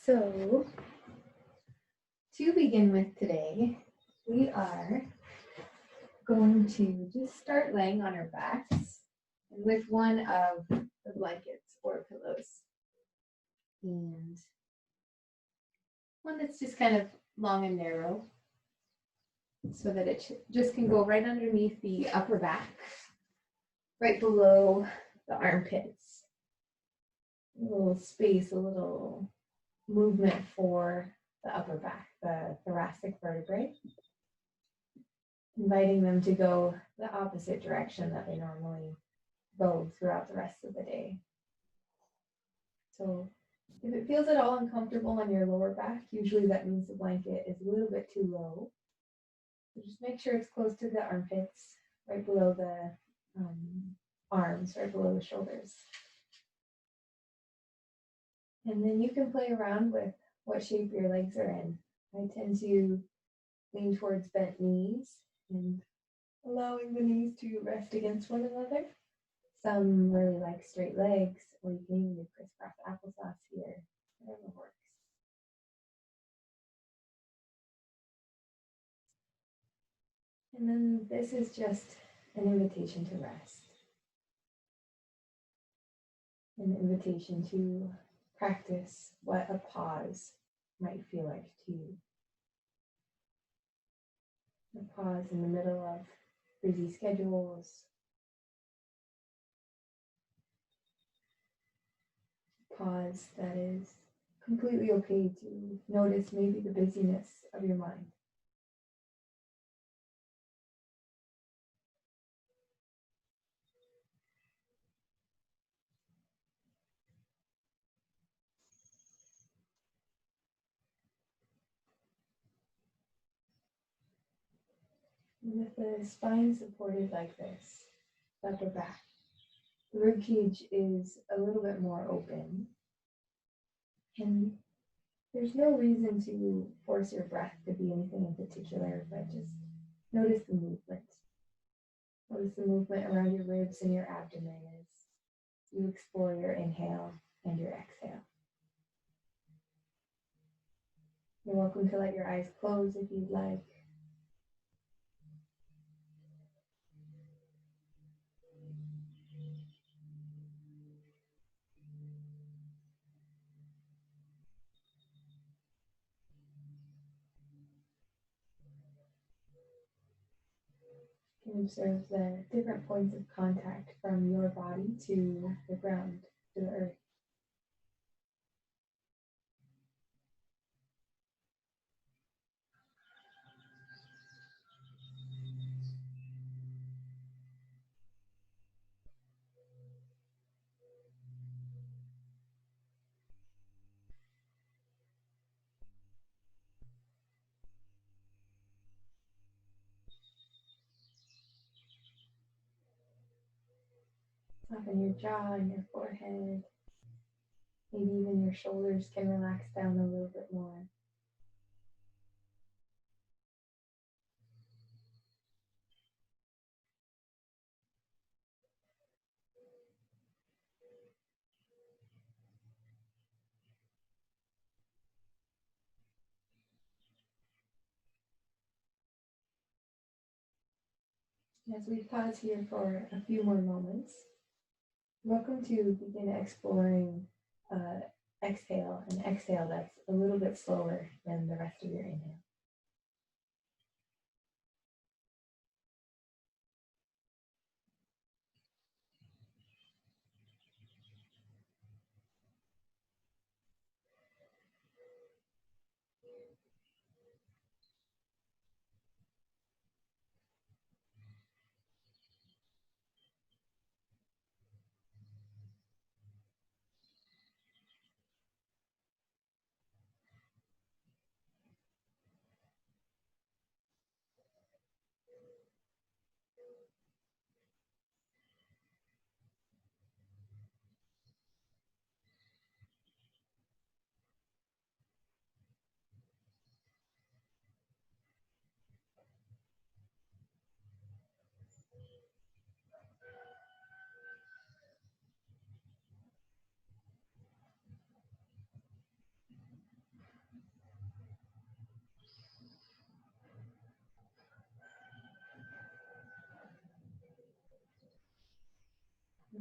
So, to begin with today, we are going to just start laying on our backs with one of the blankets or pillows. And one that's just kind of long and narrow so that it just can go right underneath the upper back, right below the armpits. A little space, a little movement for the upper back, the thoracic vertebrae, inviting them to go the opposite direction that they normally go throughout the rest of the day. So if it feels at all uncomfortable on your lower back, usually that means the blanket is a little bit too low. So just make sure it's close to the armpits, right below the arms, right below the shoulders. And then you can play around with what shape your legs are in. I tend to lean towards bent knees and allowing the knees to rest against one another. Some really like straight legs, or you can even do crisscross applesauce here, whatever works. And then this is just an invitation to rest, an invitation to practice what a pause might feel like to you. A pause in the middle of busy schedules, pause that is completely okay to notice maybe the busyness of your mind. And with the spine supported like this, upper back, the rib cage is a little bit more open. And there's no reason to force your breath to be anything in particular, but just notice the movement. Notice the movement around your ribs and your abdomen as you explore your inhale and your exhale. You're welcome to let your eyes close if you'd like. You can observe the different points of contact from your body to the ground, to the earth. Soften your jaw and your forehead. Maybe even your shoulders can relax down a little bit more. As we pause here for a few more moments, welcome to begin exploring exhale, an exhale that's a little bit slower than the rest of your inhale.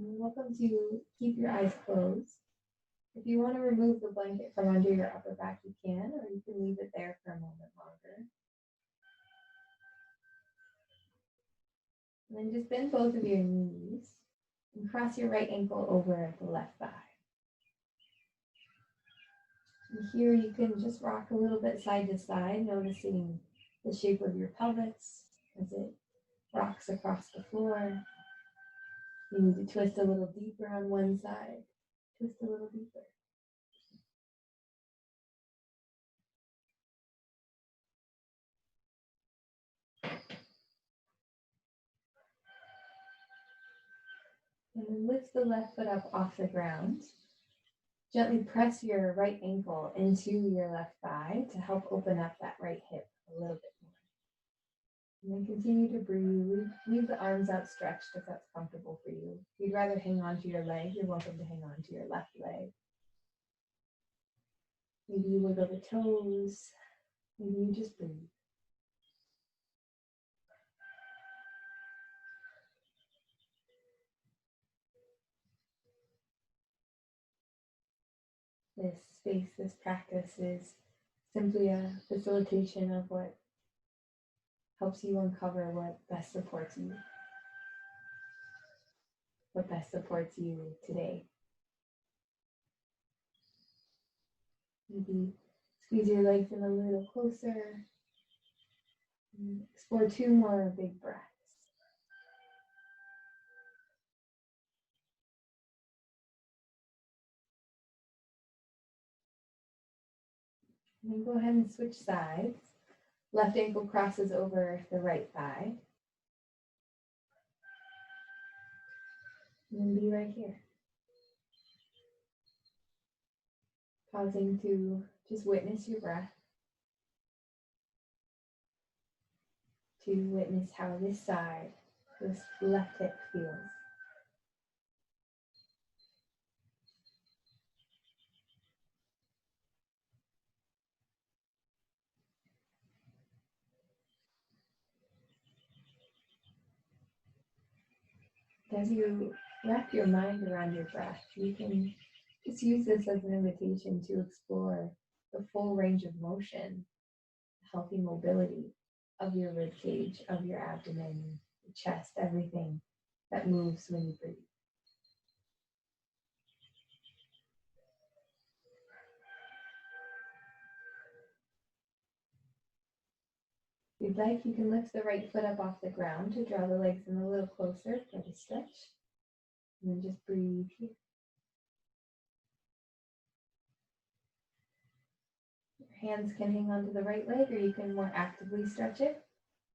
You're welcome to keep your eyes closed. If you want to remove the blanket from under your upper back, you can, or you can leave it there for a moment longer. And then just bend both of your knees and cross your right ankle over the left thigh. And here you can just rock a little bit side to side, noticing the shape of your pelvis as it rocks across the floor. You need to twist a little deeper on one side, twist a little deeper. And then lift the left foot up off the ground. Gently press your right ankle into your left thigh to help open up that right hip a little bit more. And then continue to breathe. Leave the arms outstretched if that's comfortable for you. If you'd rather hang on to your leg, you're welcome to hang on to your left leg. Maybe you wiggle the toes. Maybe you just breathe. This space, this practice is simply a facilitation of what helps you uncover what best supports you. What best supports you today. Maybe squeeze your legs in a little closer. Explore 2 more big breaths. And then go ahead and switch sides. Left ankle crosses over the right thigh. And then be right here. Pausing to just witness your breath. To witness how this side, this left hip feels. As you wrap your mind around your breath, you can just use this as an invitation to explore the full range of motion, healthy mobility of your rib cage, of your abdomen, your chest, everything that moves when you breathe. If you'd like, you can lift the right foot up off the ground to draw the legs in a little closer for the stretch. And then just breathe here. Your hands can hang onto the right leg, or you can more actively stretch it,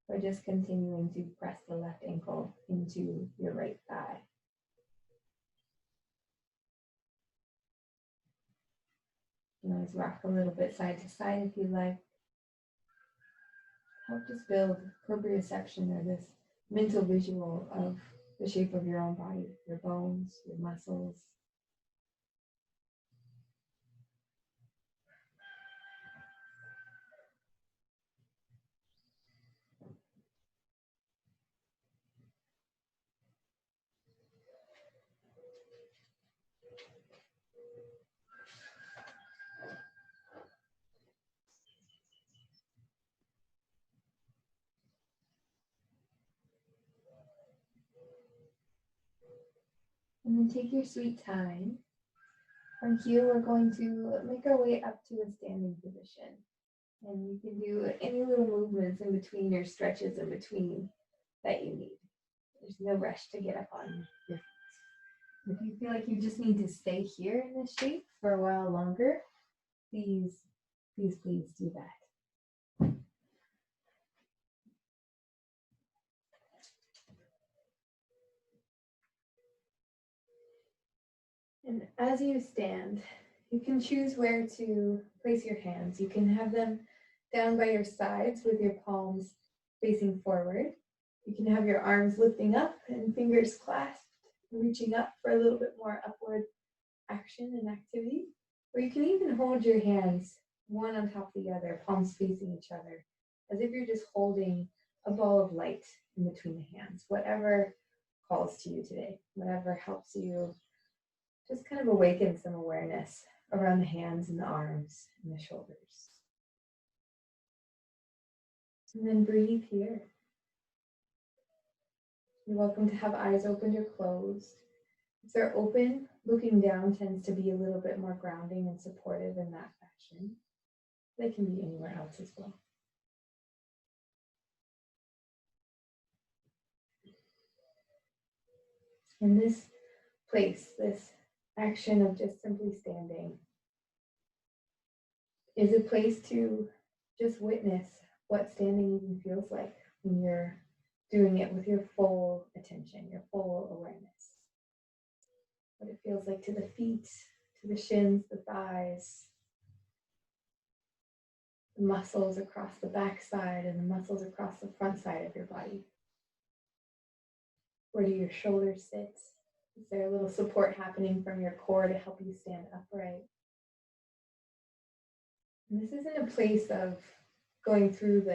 or just continuing to press the left ankle into your right thigh. You can always rock a little bit side to side if you'd like. Help just build proprioception, or this mental visual of the shape of your own body, your bones, your muscles. And then take your sweet time. From here, we're going to make our way up to a standing position. And you can do any little movements in between or stretches in between that you need. There's no rush to get up on your feet. If you feel like you just need to stay here in this shape for a while longer, please do that. And as you stand, you can choose where to place your hands. You can have them down by your sides with your palms facing forward. You can have your arms lifting up and fingers clasped, reaching up for a little bit more upward action and activity. Or you can even hold your hands one on top of the other, palms facing each other, as if you're just holding a ball of light in between the hands, whatever calls to you today, whatever helps you just kind of awaken some awareness around the hands and the arms and the shoulders. And then breathe here. You're welcome to have eyes opened or closed. If they're open, looking down tends to be a little bit more grounding and supportive in that fashion. They can be anywhere else as well. In this place, this action of just simply standing is a place to just witness what standing even feels like when you're doing it with your full attention, your full awareness. What it feels like to the feet, to the shins, the thighs, the muscles across the back side and the muscles across the front side of your body. Where do your shoulders sit? Is there a little support happening from your core to help you stand upright? And this isn't a place of going through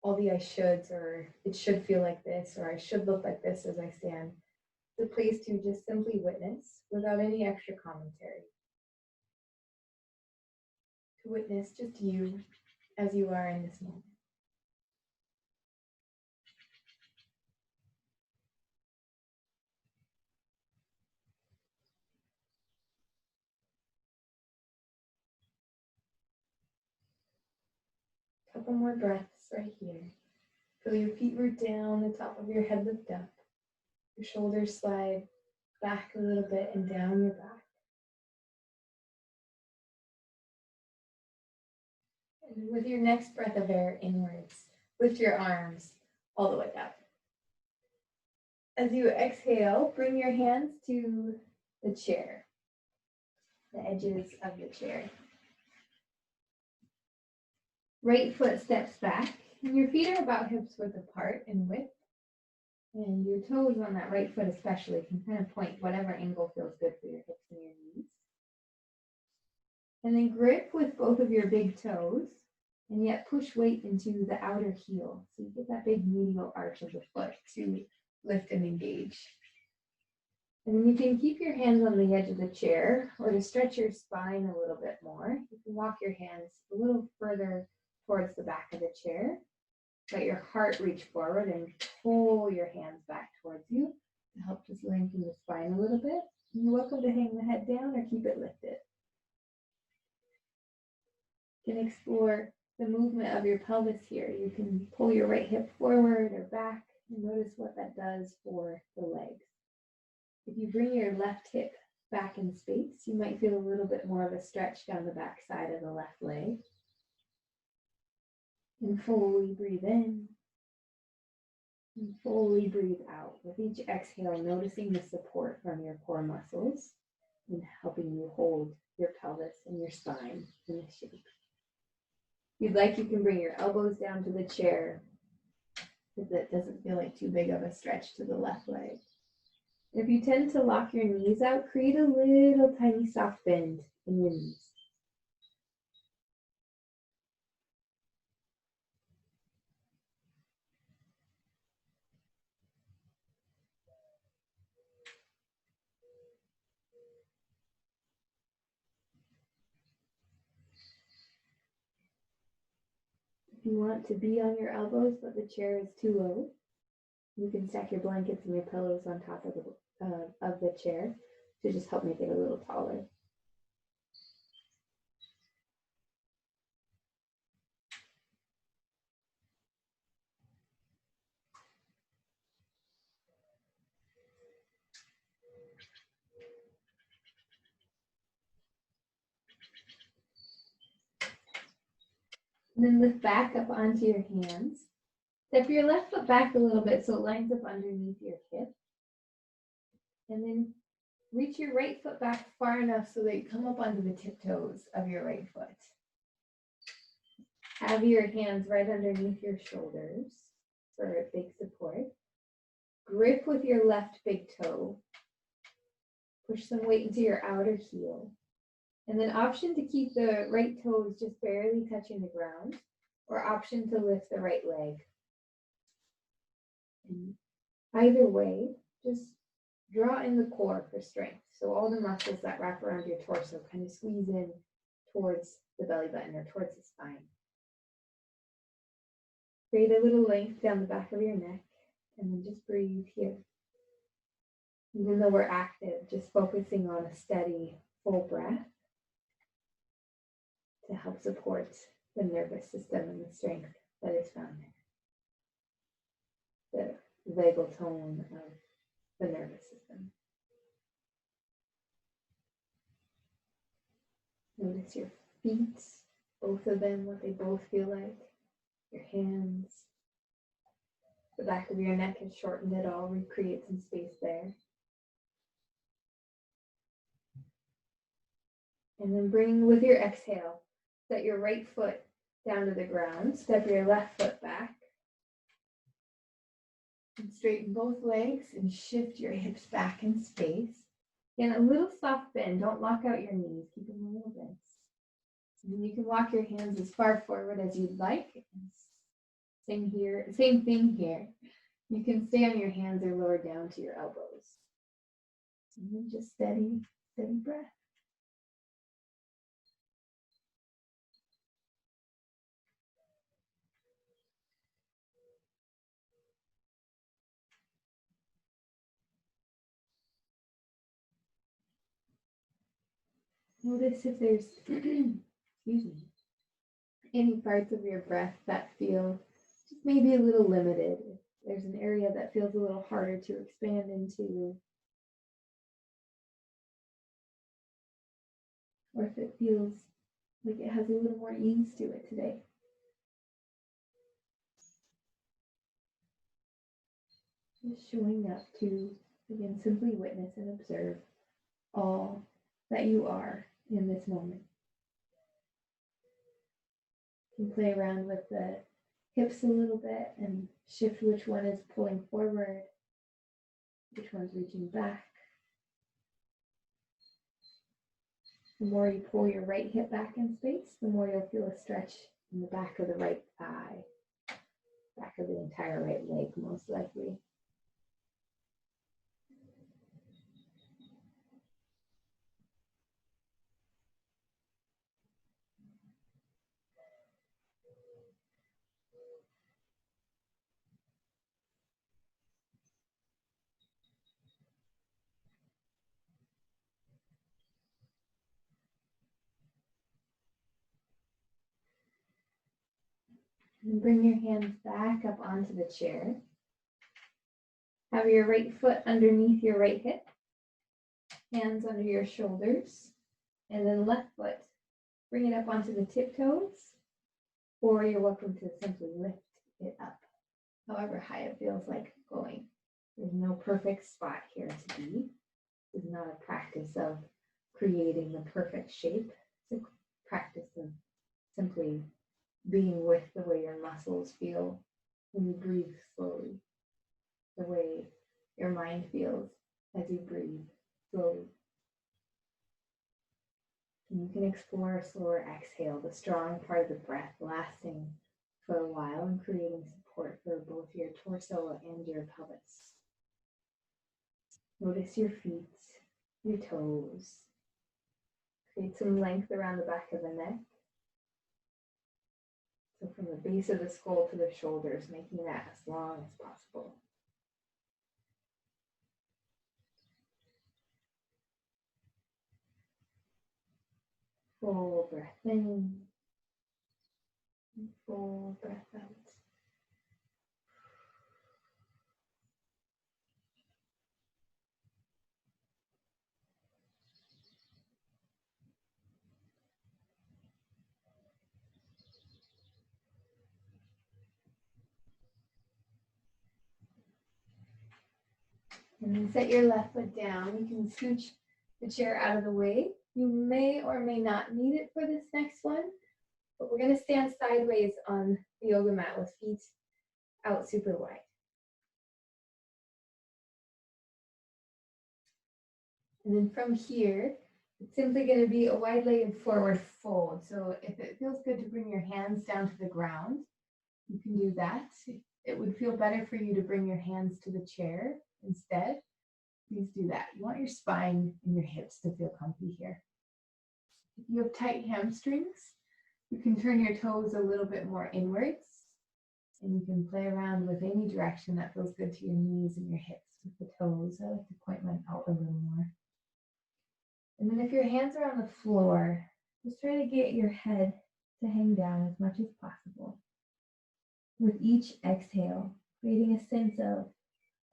all the I shoulds, or it should feel like this, or I should look like this as I stand. It's a place to just simply witness without any extra commentary. To witness just you as you are in this moment. Couple more breaths right here. Feel your feet root down, the top of your head lift up. Your shoulders slide back a little bit and down your back. And with your next breath of air inwards, lift your arms all the way up. As you exhale, bring your hands to the chair, the edges of the chair. Right foot steps back, and your feet are about hips width apart in width. And your toes on that right foot especially can kind of point whatever angle feels good for your hips and your knees. And then grip with both of your big toes, and yet push weight into the outer heel. So you get that big medial arch of the foot to lift and engage. And then you can keep your hands on the edge of the chair, or to stretch your spine a little bit more, you can walk your hands a little further towards the back of the chair. Let your heart reach forward and pull your hands back towards you to help just lengthen the spine a little bit. You're welcome to hang the head down or keep it lifted. You can explore the movement of your pelvis here. You can pull your right hip forward or back and notice what that does for the legs. If you bring your left hip back in space, you might feel a little bit more of a stretch down the back side of the left leg. And fully breathe in and fully breathe out. With each exhale, noticing the support from your core muscles and helping you hold your pelvis and your spine in a shape. If you'd like, you can bring your elbows down to the chair if it doesn't feel like too big of a stretch to the left leg. If you tend to lock your knees out, create a little tiny soft bend in your knees. If you want to be on your elbows, but the chair is too low, you can stack your blankets and your pillows on top of the chair to just help make it a little taller. And then lift back up onto your hands. Step your left foot back a little bit so it lines up underneath your hip. And then reach your right foot back far enough so that you come up onto the tiptoes of your right foot. Have your hands right underneath your shoulders for a big support. Grip with your left big toe. Push some weight into your outer heel. And then option to keep the right toes just barely touching the ground, or option to lift the right leg. And Either way, just draw in the core for strength. So all the muscles that wrap around your torso kind of squeeze in towards the belly button or towards the spine. Create a little length down the back of your neck and then just breathe here. Even though we're active, just focusing on a steady, full breath to help support the nervous system and the strength that is found there. The vagal tone of the nervous system. Notice your feet, both of them, what they both feel like. Your hands. The back of your neck has shortened it all. Recreate some space there. And then bring with your exhale, set your right foot down to the ground. Step your left foot back. And straighten both legs and shift your hips back in space. Again, a little soft bend. Don't lock out your knees. Keep them a little bent. And then you can walk your hands as far forward as you'd like. Same here, same thing here. You can stay on your hands or lower down to your elbows. And then just steady breath. Notice if there's, excuse me, any parts of your breath that feel just maybe a little limited. If there's an area that feels a little harder to expand into, or if it feels like it has a little more ease to it today. Just showing up to, again, simply witness and observe all that you are in this moment. You can play around with the hips a little bit and shift which one is pulling forward, which one's reaching back. The more you pull your right hip back in space, the more you'll feel a stretch in the back of the right thigh, back of the entire right leg, most likely. And bring your hands back up onto the chair. Have your right foot underneath your right hip, hands under your shoulders, and then left foot. Bring it up onto the tiptoes, or you're welcome to simply lift it up, however high it feels like going. There's no perfect spot here to be. This is not a practice of creating the perfect shape. It's a practice of simply being with the way your muscles feel when you breathe slowly, the way your mind feels as you breathe slowly. And you can explore a slower exhale, the strong part of the breath lasting for a while and creating support for both your torso and your pelvis. Notice your feet, your toes. Create some length around the back of the neck. So from the base of the skull to the shoulders, making that as long as possible. Full breath in, and full breath out. And then set your left foot down. You can scooch the chair out of the way. You may or may not need it for this next one, but we're going to stand sideways on the yoga mat with feet out super wide. And then from here, it's simply going to be a wide-legged forward fold. So if it feels good to bring your hands down to the ground, you can do that. It would feel better for you to bring your hands to the chair instead. Please do that. You want your spine and your hips to feel comfy here. If you have tight hamstrings, you can turn your toes a little bit more inwards, and you can play around with any direction that feels good to your knees and your hips with the toes. I like to point mine out a little more. And then if your hands are on the floor, just try to get your head to hang down as much as possible. With each exhale, creating a sense of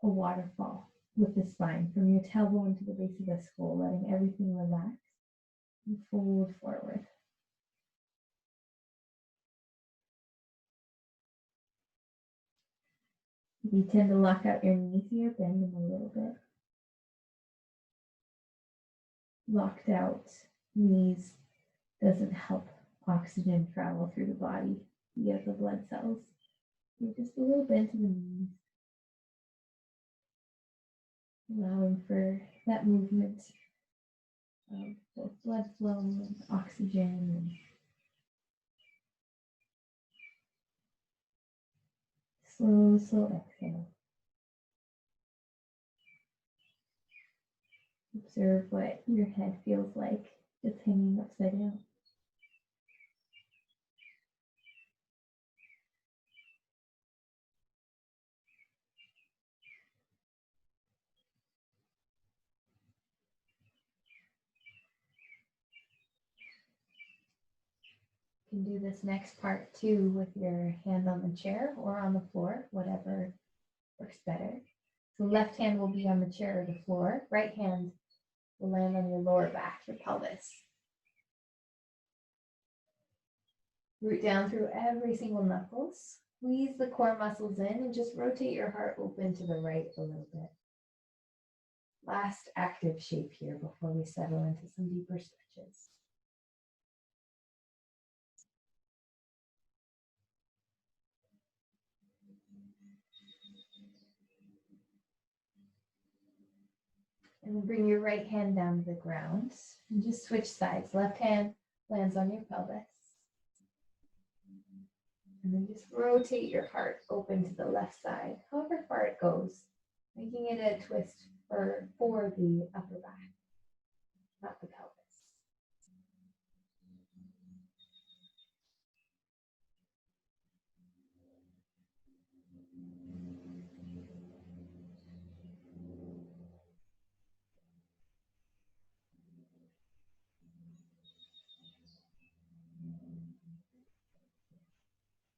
a waterfall with the spine from your tailbone to the base of the skull, letting everything relax and fold forward. If you tend to lock out your knees here, bend them a little bit. Locked out knees doesn't help oxygen travel through the body via the blood cells. You're just a little bent to the knees, allowing for that movement of both blood flow and oxygen. And slow exhale. Observe what your head feels like just hanging upside down. You can do this next part too with your hand on the chair or on the floor, whatever works better. So left hand will be on the chair or the floor. Right hand will land on your lower back, your pelvis. Root down through every single knuckle. Squeeze the core muscles in and just rotate your heart open to the right a little bit. Last active shape here before we settle into some deeper stretches. And then bring your right hand down to the ground and just switch sides. Left hand lands on your pelvis. And then just rotate your heart open to the left side, however far it goes, making it a twist for the upper back, not the pelvis.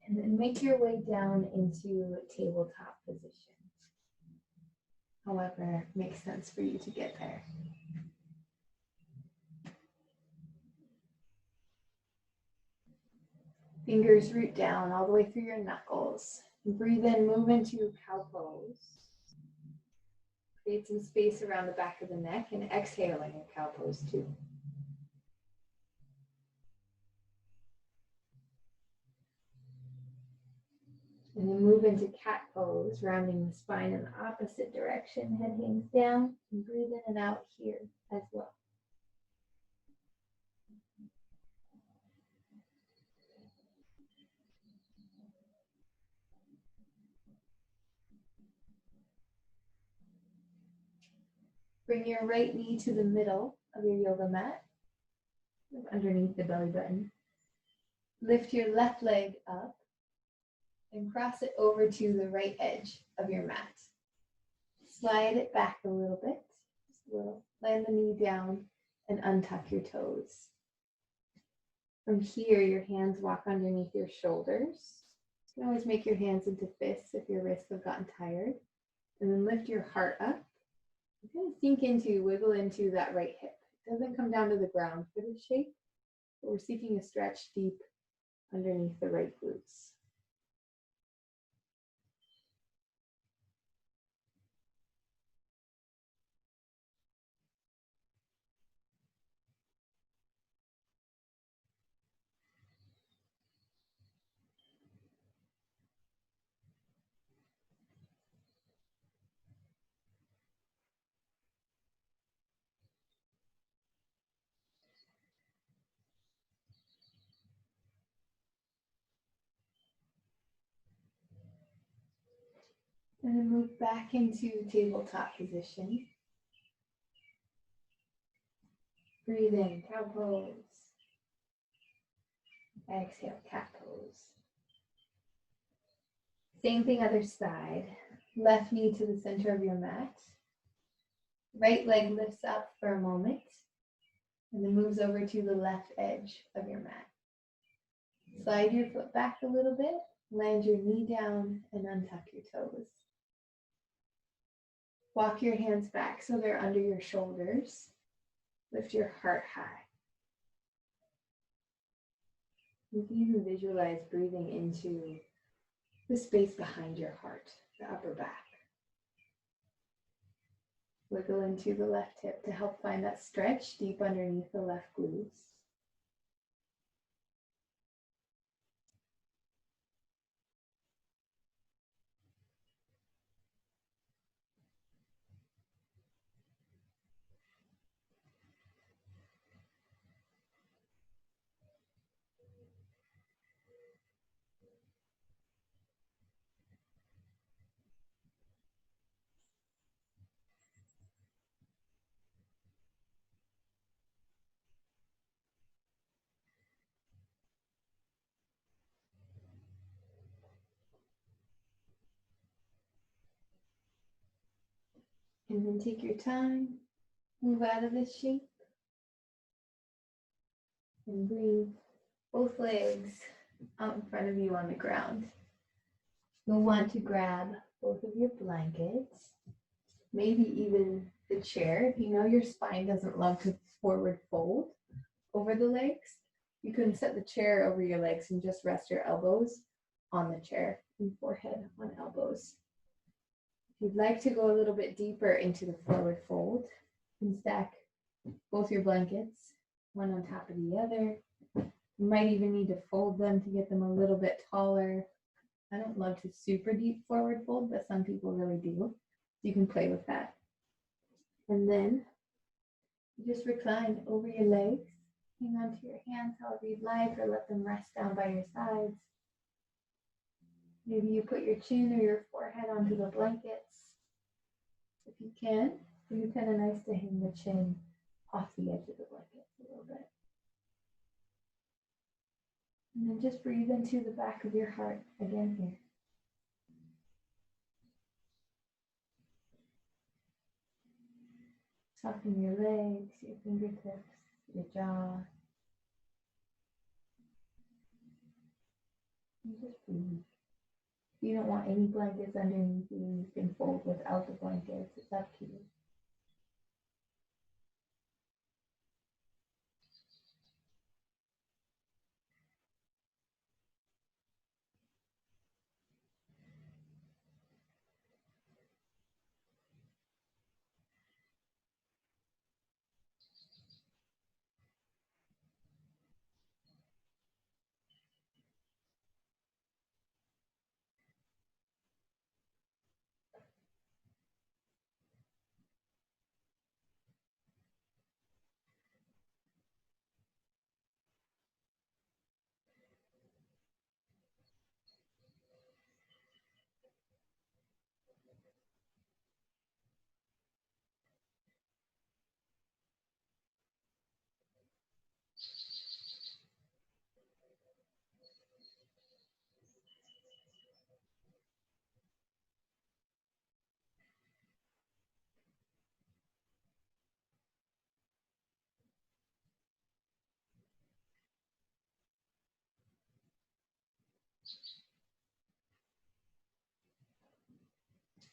And then make your way down into tabletop position. However, makes sense for you to get there. Fingers root down all the way through your knuckles. Breathe in, move into cow pose. Create some space around the back of the neck and exhale in your cow pose too. And then move into cat pose, rounding the spine in the opposite direction. Head hangs down and breathe in and out here as well. Bring your right knee to the middle of your yoga mat, underneath the belly button. Lift your left leg up and cross it over to the right edge of your mat. Slide it back a little bit, just a little. Land the knee down and untuck your toes. From here, your hands walk underneath your shoulders. You can always make your hands into fists if your wrists have gotten tired. And then lift your heart up. You kind of sink into, wiggle into that right hip. It doesn't come down to the ground for this shape, but we're seeking a stretch deep underneath the right glutes. And then move back into tabletop position. Breathe in, cow pose. Exhale, cat pose. Same thing, other side. Left knee to the center of your mat. Right leg lifts up for a moment and then moves over to the left edge of your mat. Slide your foot back a little bit, land your knee down and untuck your toes. Walk your hands back so they're under your shoulders. Lift your heart high. You can even visualize breathing into the space behind your heart, the upper back. Wiggle into the left hip to help find that stretch deep underneath the left glutes. And then take your time, move out of this shape, and bring both legs out in front of you on the ground. You'll want to grab both of your blankets, maybe even the chair. If you know your spine doesn't love to forward fold over the legs, you can set the chair over your legs and just rest your elbows on the chair and forehead on elbows. If you'd like to go a little bit deeper into the forward fold, you can stack both your blankets, one on top of the other. You might even need to fold them to get them a little bit taller. I don't love to super deep forward fold, but some people really do. You can play with that. And then you just recline over your legs. Hang on to your hands however you'd like, or let them rest down by your sides. Maybe you put your chin or your forehead onto the blankets. If you can, it would be kind of nice to hang the chin off the edge of the blankets a little bit. And then just breathe into the back of your heart again here. Soften your legs, your fingertips, your jaw. And just breathe. If you don't want any blankets underneath you, you can fold without the blankets. It's up to you.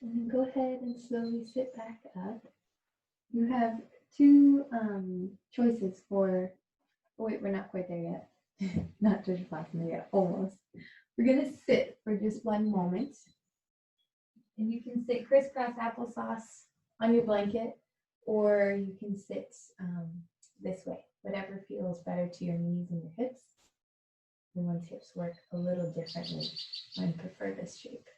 And then go ahead and slowly sit back up. You have two choices for, oh wait, we're not quite there yet. Not Trish yet, almost. We're gonna sit for just one moment. And you can sit crisscross applesauce on your blanket, or you can sit this way, whatever feels better to your knees and your hips. Everyone's hips work a little differently. I prefer this shape.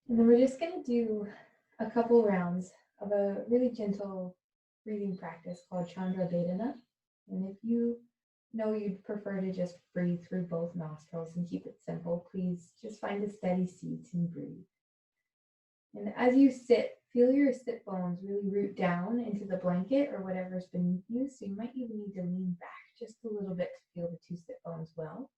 And then we're just going to do a couple rounds of a really gentle breathing practice called Chandra Vedana. And if you know you'd prefer to just breathe through both nostrils and keep it simple, please just find a steady seat and breathe. And as you sit, feel your sit bones really root down into the blanket or whatever's beneath you. So you might even need to lean back just a little bit to feel the two sit bones well.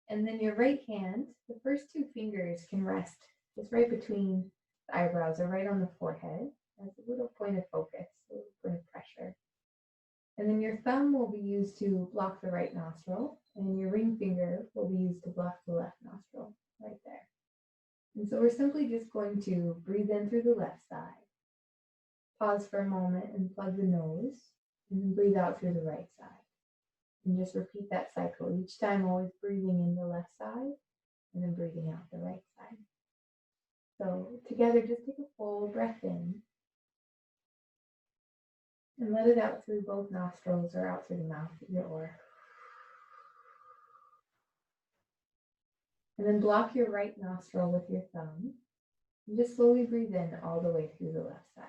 And then your right hand, the first two fingers can rest just right between the eyebrows or right on the forehead as a little point of focus, a little point of pressure. And then your thumb will be used to block the right nostril, and your ring finger will be used to block the left nostril, right there. And so we're simply just going to breathe in through the left side, pause for a moment and plug the nose, and then breathe out through the right side. And just repeat that cycle each time, always breathing in the left side and then breathing out the right side. So together, just take a full breath in and let it out through both nostrils or out through the mouth, either or. And then block your right nostril with your thumb and just slowly breathe in all the way through the left side.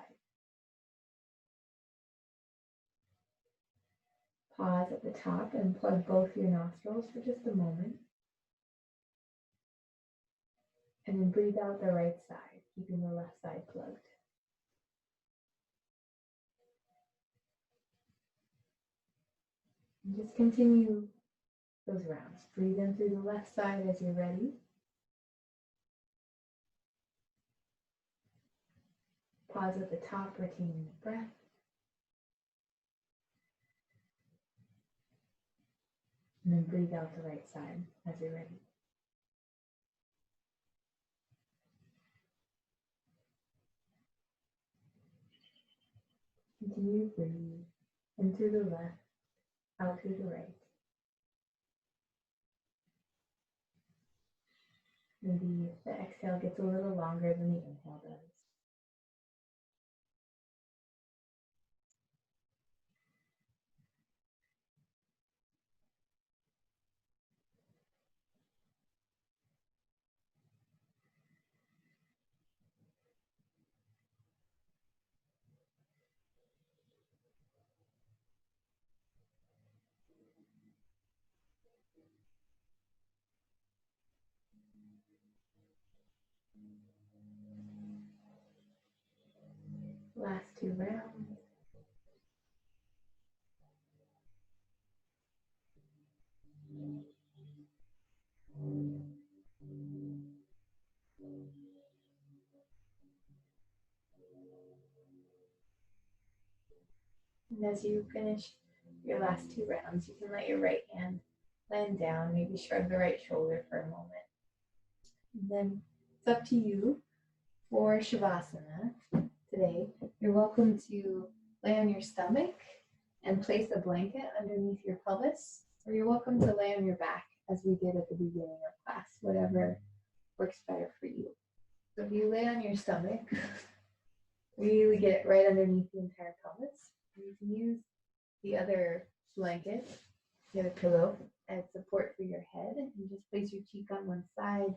Pause at the top and plug both your nostrils for just a moment. And then breathe out the right side, keeping the left side plugged. And just continue those rounds. Breathe in through the left side as you're ready. Pause at the top, retaining the breath. And then breathe out the right side as you're ready. Continue to breathe in through the left, out through the right. Maybe the exhale gets a little longer than the inhale does. Last two rounds. And as you finish your last two rounds, you can let your right hand land down, maybe shrug the right shoulder for a moment. And then it's up to you for Shavasana today. You're welcome to lay on your stomach and place a blanket underneath your pelvis, or you're welcome to lay on your back as we did at the beginning of class, whatever works better for you. So if you lay on your stomach, really get right underneath the entire pelvis. You can use the other blanket, the other pillow, as support for your head, and just place your cheek on one side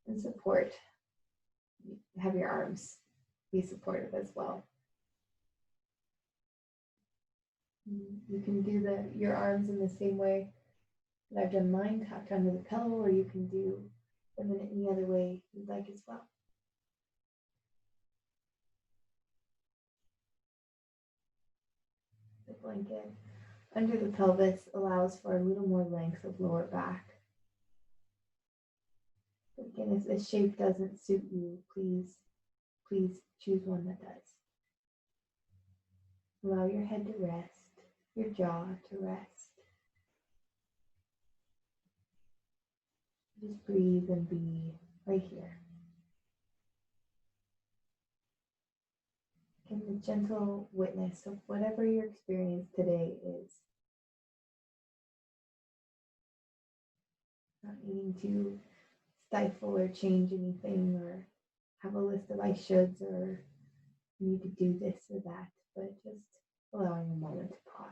and support. Have your arms be supportive as well. You can do your arms in the same way that I've done mine, tucked under the pillow, or you can do them in any other way you'd like as well. The blanket under the pelvis allows for a little more length of lower back. But again, if this shape doesn't suit you, please choose one that does. Allow your head to rest, your jaw to rest. Just breathe and be right here. Give a gentle witness of whatever your experience today is. Not needing to stifle or change anything or have a list of I shoulds or need to do this or that, but just allowing a moment to pause.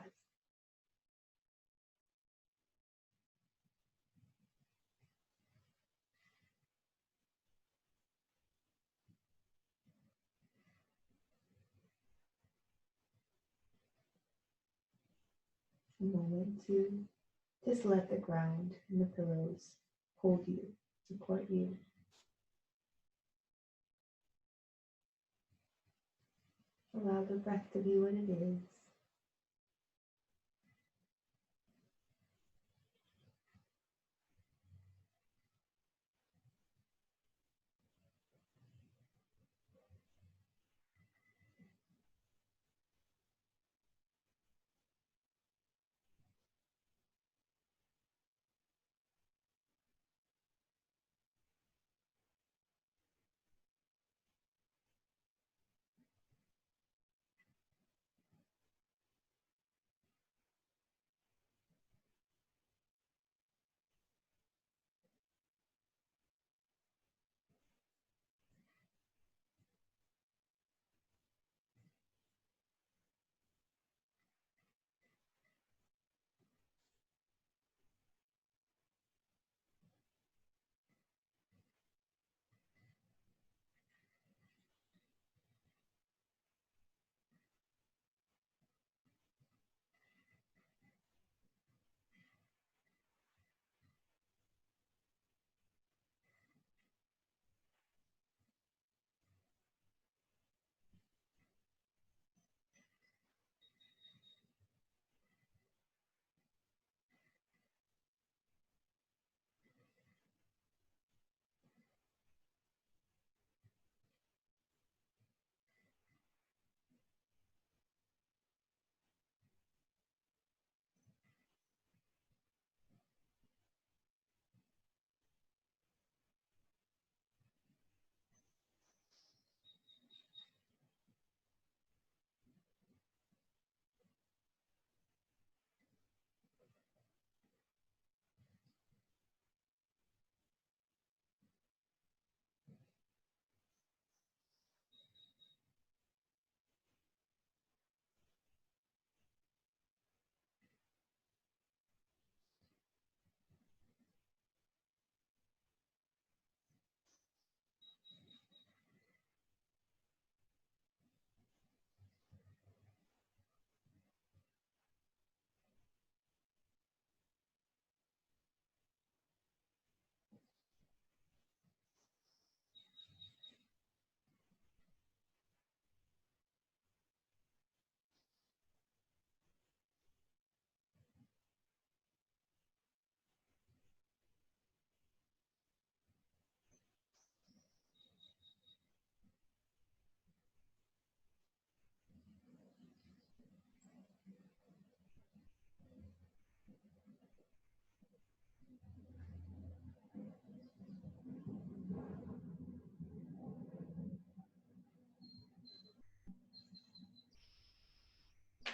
A moment to Just let the ground and the pillows hold you, support you. Allow the breath to be what it is.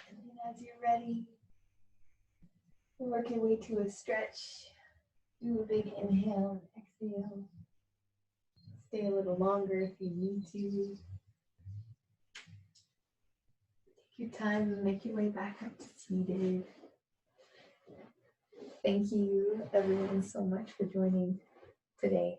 And as you're ready, work your way to a stretch. Do a big inhale and exhale. Stay a little longer if you need to. Take your time and make your way back up to seated. Thank you, everyone, so much for joining today.